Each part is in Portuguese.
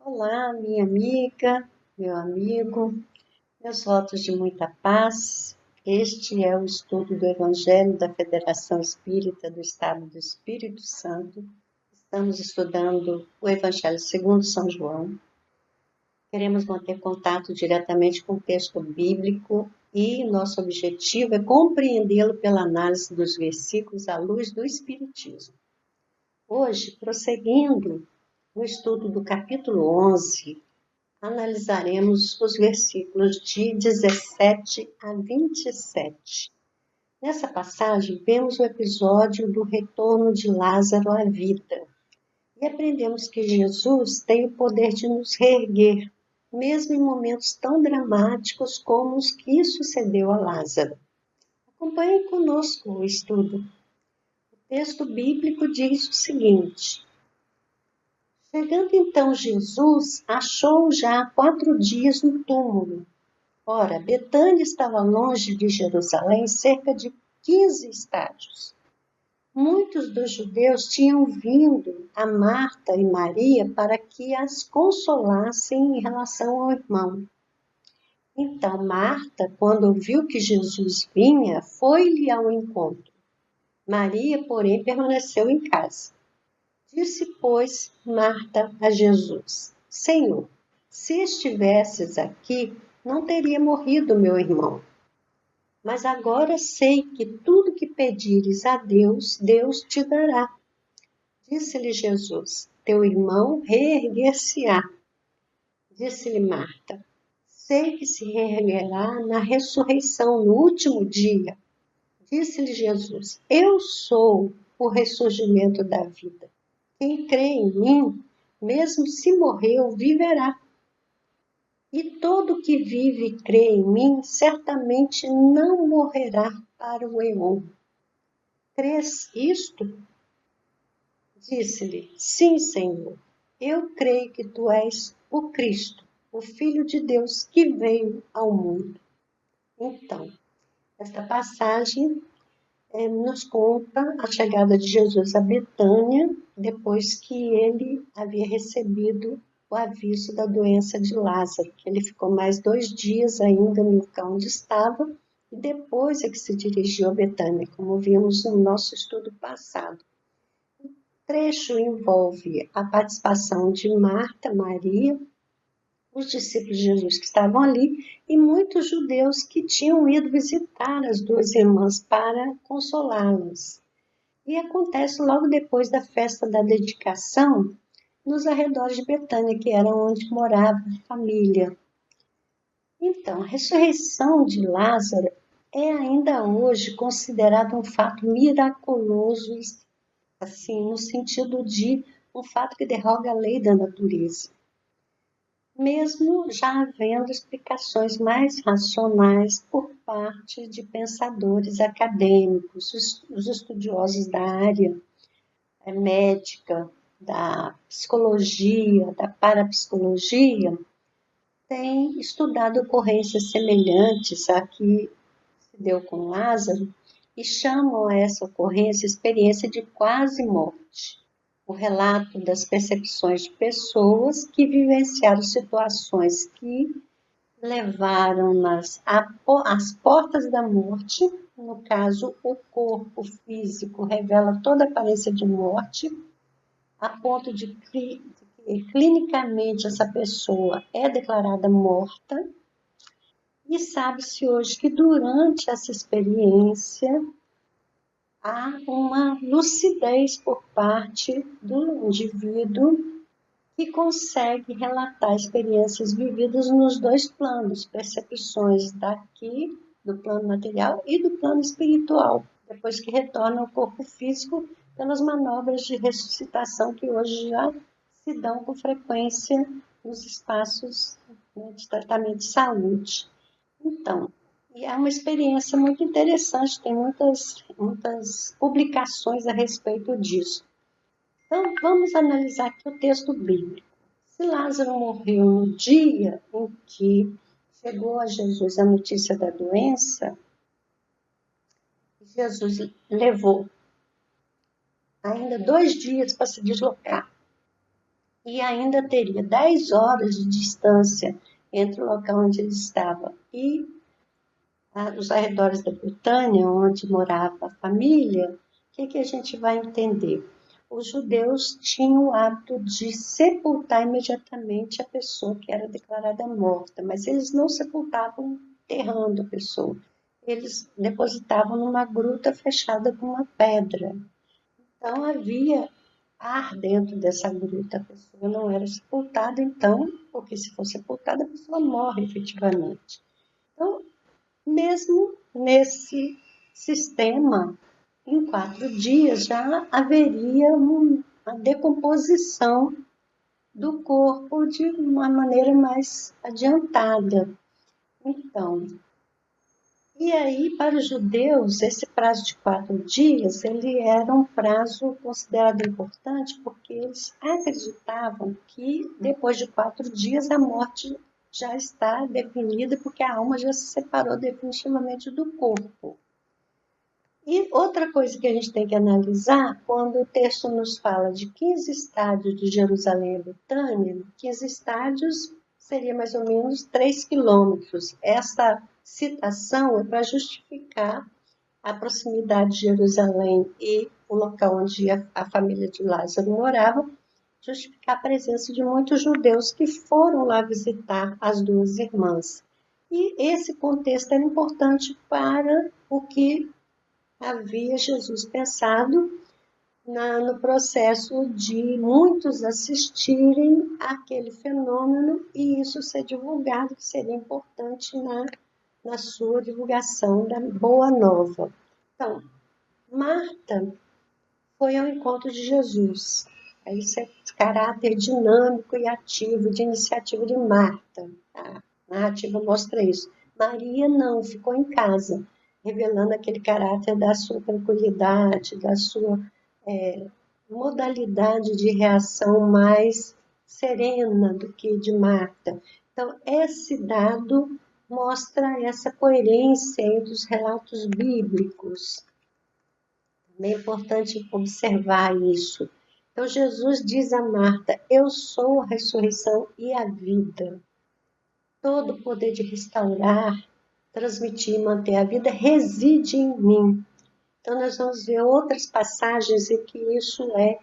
Olá, minha amiga, meu amigo, meus votos de muita paz. Este é o estudo do Evangelho da Federação Espírita do Estado do Espírito Santo. Estamos estudando o Evangelho segundo São João. Queremos manter contato diretamente com o texto bíblico e nosso objetivo é compreendê-lo pela análise dos versículos à luz do Espiritismo. Hoje, prosseguindo no estudo do capítulo 11, analisaremos os versículos de 17 a 27. Nessa passagem, vemos o episódio do retorno de Lázaro à vida e aprendemos que Jesus tem o poder de nos reerguer, mesmo em momentos tão dramáticos como os que sucedeu a Lázaro. Acompanhe conosco o estudo. O texto bíblico diz o seguinte: chegando então Jesus, achou já há 4 dias no túmulo. Ora, Betânia estava longe de Jerusalém, cerca de 15 estádios. Muitos dos judeus tinham vindo a Marta e Maria para que as consolassem em relação ao irmão. Então Marta, quando ouviu que Jesus vinha, foi-lhe ao encontro. Maria, porém, permaneceu em casa. Disse, pois, Marta a Jesus: Senhor, se estivesses aqui, não teria morrido meu irmão. Mas agora sei que tudo que pedires a Deus, Deus te dará. Disse-lhe Jesus: teu irmão reerguer-se-á. Disse-lhe Marta: sei que se reerguerá na ressurreição, no último dia. Disse-lhe Jesus: eu sou o ressurgimento da vida. Quem crê em mim, mesmo se morreu, viverá. E todo que vive e crê em mim, certamente não morrerá para o eon. Crês isto? Disse-lhe, sim, Senhor. Eu creio que tu és o Cristo, o Filho de Deus que veio ao mundo. Então, esta passagem nos conta a chegada de Jesus a Betânia, depois que ele havia recebido o aviso da doença de Lázaro, que ele ficou mais 2 dias ainda no local onde estava, e depois é que se dirigiu a Betânia, como vimos no nosso estudo passado. O trecho envolve a participação de Marta, Maria, os discípulos de Jesus que estavam ali e muitos judeus que tinham ido visitar as 2 irmãs para consolá-las. E acontece logo depois da festa da dedicação, nos arredores de Betânia, que era onde morava a família. Então, a ressurreição de Lázaro é ainda hoje considerada um fato miraculoso, assim, no sentido de um fato que derroga a lei da natureza. Mesmo já havendo explicações mais racionais por parte de pensadores acadêmicos, os estudiosos da área médica, da psicologia, da parapsicologia, têm estudado ocorrências semelhantes à que se deu com Lázaro e chamam a essa ocorrência experiência de quase morte. O relato das percepções de pessoas que vivenciaram situações que levaram-nas às portas da morte. No caso, o corpo físico revela toda a aparência de morte, a ponto de que clinicamente essa pessoa é declarada morta, e sabe-se hoje que durante essa experiência há uma lucidez por parte do indivíduo que consegue relatar experiências vividas nos 2 planos, percepções daqui, do plano material e do plano espiritual, depois que retorna ao corpo físico pelas manobras de ressuscitação que hoje já se dão com frequência nos espaços, né, de tratamento de saúde. Então, é uma experiência muito interessante, tem muitas publicações a respeito disso. Então, vamos analisar aqui o texto bíblico. Se Lázaro morreu no dia em que chegou a Jesus a notícia da doença, Jesus levou ainda 2 dias para se deslocar. e ainda teria 10 horas de distância entre o local onde ele estava e os arredores da Betânia, onde morava a família. O que a gente vai entender? Os judeus tinham o hábito de sepultar imediatamente a pessoa que era declarada morta, mas eles não sepultavam enterrando a pessoa. Eles depositavam numa gruta fechada com uma pedra. Então havia ar dentro dessa gruta, a pessoa não era sepultada, então, porque se for sepultada, a pessoa morre efetivamente. Então, mesmo nesse sistema, em 4 dias já haveria uma decomposição do corpo de uma maneira mais adiantada. Então, e aí, para os judeus, esse prazo de 4 dias, ele era um prazo considerado importante porque eles acreditavam que depois de 4 dias a morte já está definida porque a alma já se separou definitivamente do corpo. E outra coisa que a gente tem que analisar, quando o texto nos fala de 15 estádios de Jerusalém a Betânia, 15 estádios seria mais ou menos 3 quilômetros. Essa citação é para justificar a proximidade de Jerusalém e o local onde a família de Lázaro morava, justificar a presença de muitos judeus que foram lá visitar as duas irmãs. E esse contexto era importante para o que havia Jesus pensado no processo de muitos assistirem àquele fenômeno e isso ser divulgado, que seria importante na sua divulgação da Boa Nova. Então, Marta foi ao encontro de Jesus. Esse é caráter dinâmico e ativo de iniciativa de Marta. A narrativa mostra isso. Maria não, ficou em casa, revelando aquele caráter da sua tranquilidade, da sua modalidade de reação mais serena do que de Marta. Então, esse dado mostra essa coerência entre os relatos bíblicos. É importante observar isso. Então, Jesus diz a Marta: Eu sou a ressurreição e a vida. Todo o poder de restaurar, transmitir e manter a vida reside em mim. Então, nós vamos ver outras passagens em que isso é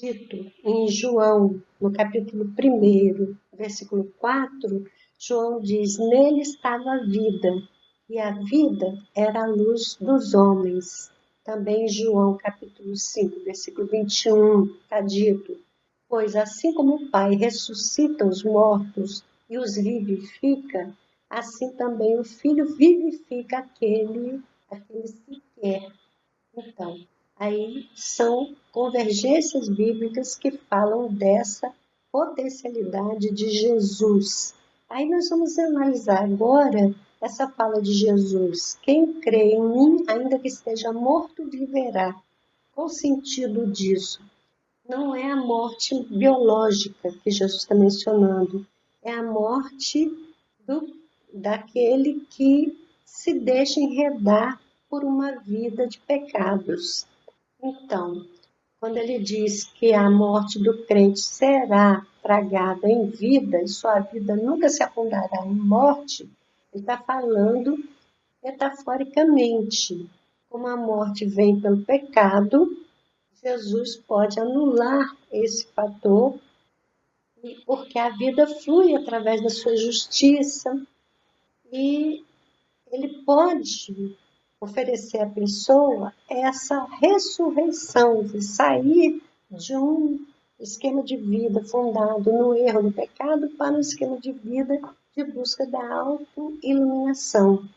dito. Em João, no capítulo 1, versículo 4, João diz: Nele estava a vida, e a vida era a luz dos homens. Também em João, capítulo 5, versículo 21, está dito: Pois assim como o Pai ressuscita os mortos e os vivifica, assim também o Filho vivifica aqueles que quer. Então, aí são convergências bíblicas que falam dessa potencialidade de Jesus. Aí nós vamos analisar agora essa fala de Jesus. Quem crê em mim, ainda que esteja morto, viverá. Qual o sentido disso? Não é a morte biológica que Jesus está mencionando, é a morte daquele que se deixa enredar por uma vida de pecados. Então, quando ele diz que a morte do crente será tragada em vida e sua vida nunca se afundará em morte, ele está falando metaforicamente. Como a morte vem pelo pecado, Jesus pode anular esse fator, porque a vida flui através da sua justiça e ele pode oferecer à pessoa essa ressurreição, de sair de um esquema de vida fundado no erro, no pecado, para um esquema de vida de busca da auto-iluminação,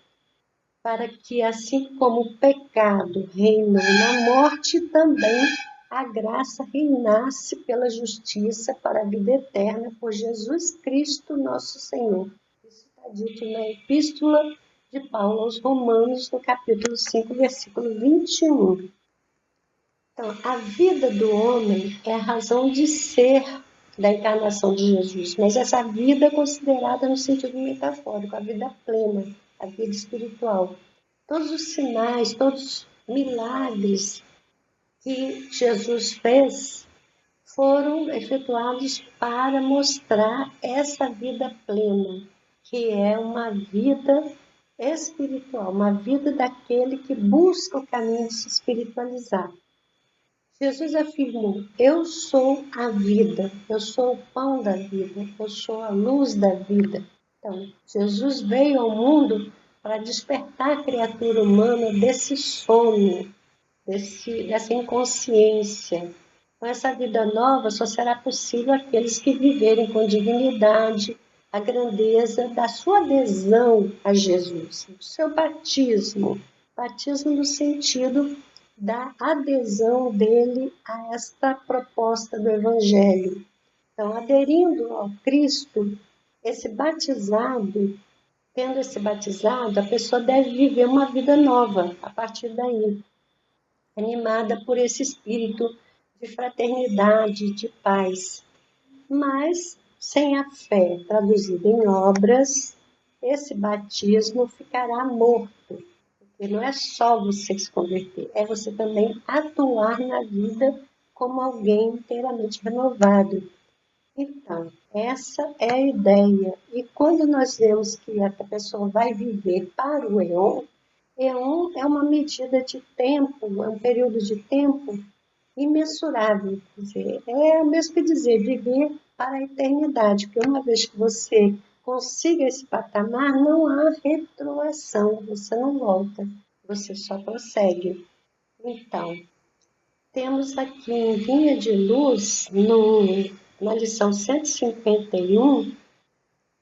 para que, assim como o pecado reinou na morte, também a graça reinasse pela justiça para a vida eterna por Jesus Cristo, nosso Senhor. Isso está dito na Epístola de Paulo aos Romanos, no capítulo 5, versículo 21. Então, a vida do homem é a razão de ser da encarnação de Jesus, mas essa vida é considerada no sentido metafórico, a vida plena, a vida espiritual. Todos os sinais, todos os milagres que Jesus fez foram efetuados para mostrar essa vida plena, que é uma vida espiritual, uma vida daquele que busca o caminho de se espiritualizar. Jesus afirmou: eu sou a vida, eu sou o pão da vida, eu sou a luz da vida. Então, Jesus veio ao mundo para despertar a criatura humana desse sono, dessa inconsciência. Com essa vida nova só será possível aqueles que viverem com dignidade a grandeza da sua adesão a Jesus, do seu batismo. Batismo no sentido da adesão dele a esta proposta do Evangelho. Então, aderindo ao Cristo, tendo esse batizado, a pessoa deve viver uma vida nova a partir daí, animada por esse espírito de fraternidade, de paz. Mas, sem a fé traduzida em obras, esse batismo ficará morto. Porque não é só você se converter, é você também atuar na vida como alguém inteiramente renovado. Então, essa é a ideia. E quando nós vemos que a pessoa vai viver para o éon é uma medida de tempo, é um período de tempo imensurável. Quer dizer, é o mesmo que dizer viver para a eternidade, porque uma vez que você consiga esse patamar, não há retroação, você não volta, você só prossegue. Então, temos aqui em Vinha de Luz, na lição 151,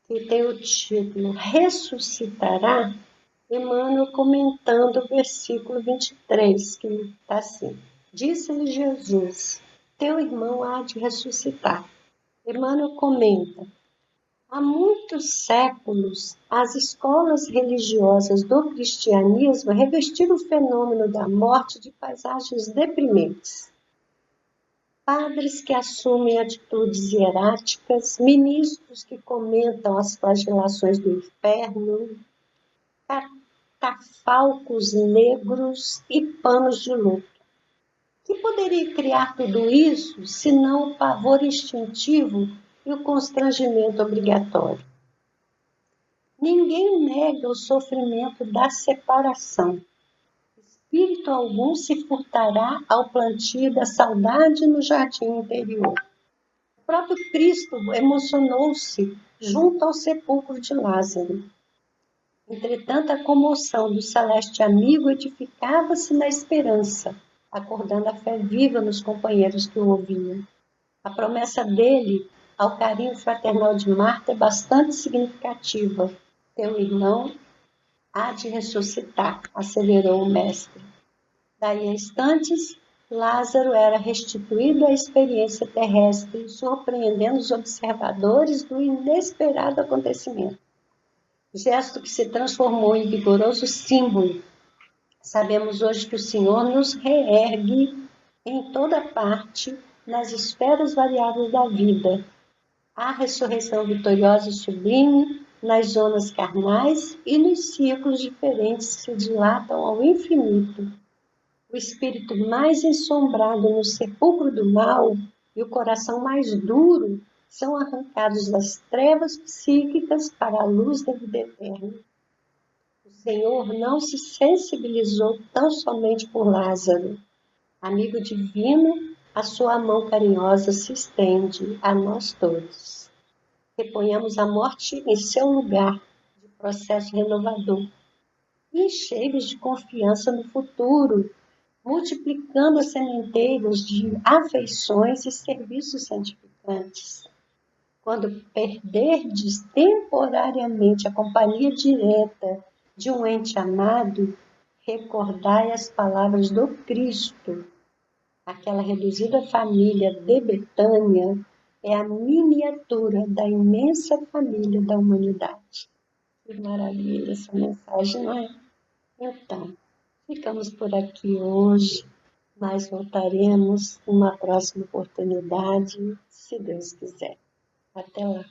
que tem o título Ressuscitará, Emmanuel comentando o versículo 23, que está assim: disse-lhe Jesus, teu irmão há de ressuscitar. Emmanuel comenta: há muitos séculos, as escolas religiosas do cristianismo revestiram o fenômeno da morte de paisagens deprimentes. Padres que assumem atitudes hieráticas, ministros que comentam as flagelações do inferno, catafalcos negros e panos de luto. Que poderia criar tudo isso, senão o pavor instintivo e o constrangimento obrigatório? Ninguém nega o sofrimento da separação. Espírito algum se furtará ao plantio da saudade no jardim interior. O próprio Cristo emocionou-se junto ao sepulcro de Lázaro. Entretanto, a comoção do celeste amigo edificava-se na esperança, acordando a fé viva nos companheiros que o ouviam. A promessa dele ao carinho fraternal de Marta é bastante significativa. Teu irmão há de ressuscitar, asseverou o mestre. Daí a instantes, Lázaro era restituído à experiência terrestre, surpreendendo os observadores do inesperado acontecimento. Gesto que se transformou em vigoroso símbolo. Sabemos hoje que o Senhor nos reergue em toda parte, nas esferas variáveis da vida. Há ressurreição vitoriosa e sublime nas zonas carnais e nos círculos diferentes que se dilatam ao infinito. O espírito mais ensombrado no sepulcro do mal e o coração mais duro são arrancados das trevas psíquicas para a luz da vida eterna. O Senhor não se sensibilizou tão somente por Lázaro. Amigo divino, a sua mão carinhosa se estende a nós todos. Reponhamos a morte em seu lugar de processo renovador e cheios de confiança no futuro, multiplicando as sementeiras de afeições e serviços santificantes. Quando perderdes temporariamente a companhia direta de um ente amado, recordai as palavras do Cristo. Aquela reduzida família de Betânia é a miniatura da imensa família da humanidade. Que maravilha essa mensagem, não é? Então, ficamos por aqui hoje, mas voltaremos numa próxima oportunidade, se Deus quiser. Até lá.